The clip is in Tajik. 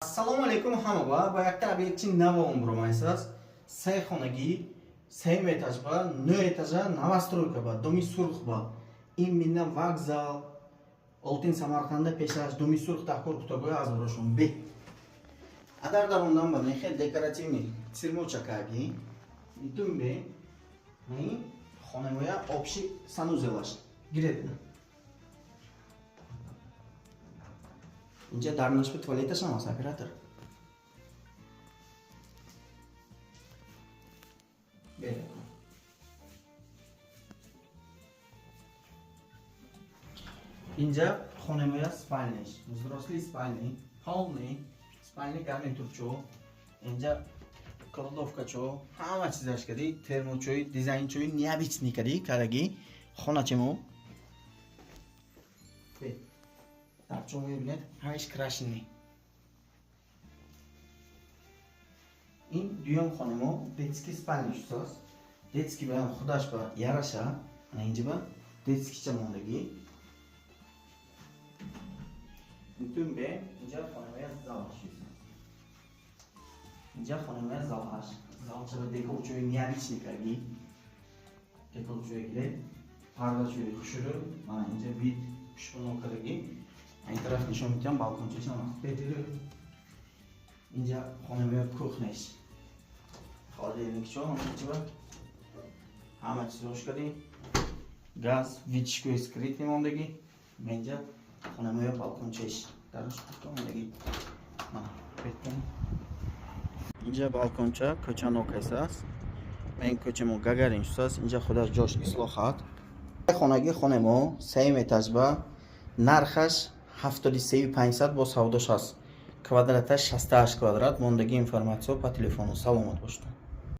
Assalomu alaykum hamma. Bu yoqda obyektchi Navoon burmaysiz. 3 xonagi, 7 etaj va 9 etaja новостройка va domi surx va именно vokzal Oltin Samarqandda peshaj domi surx taqor kutagoy az burashun be. Adar darundan bana xel dekorativni tsirmocha kagi. Itun be. Ni xonamoya общий санузелаш. Giredi. Ince darnaşma tuvalete sanmaz operator. Böyle. Ince xonamoya spalniy, взрослый спальный, полный спальный гарнитурчо, ince kladovkacho, hamma chizashkadi, termochoy, dizaynchoy, neobitnikadi, karagi, xonachimo. Так, что мы видим? Хавиш крашеный. И дюйм хонемо детский спальня шусас. Детский бәлем худаш ба яраша. Анайынчы ба детский чамондagi. Бүтін бе инжа хонемоя зал шусас. Инжа хонемоя зал хаш. Зал чаба деколчоy необычникаги. Деколчоy келе. Пардачоy хушуру. Мана инжа вид шунокадаги. این طرف نشون میدم بالکن چشم بدیره اینجا خانه کوخنش خاله میکشو همه همه چیز روش کردیم گاز ویچکوی سکریت میموندگی اینجا خانه بالکن چش درش میموندگی اینجا بالکنچه کوچه نوکیس است این کوچه مو گاگارین شست اینجا خودش جوش اصلاحات خانگی خانه مو 3 etaج با нархаш 73500 бо савдош аст. Квадраташ 68 квадрат. Мондагӣ информатсия по телефону. Саломат бошед.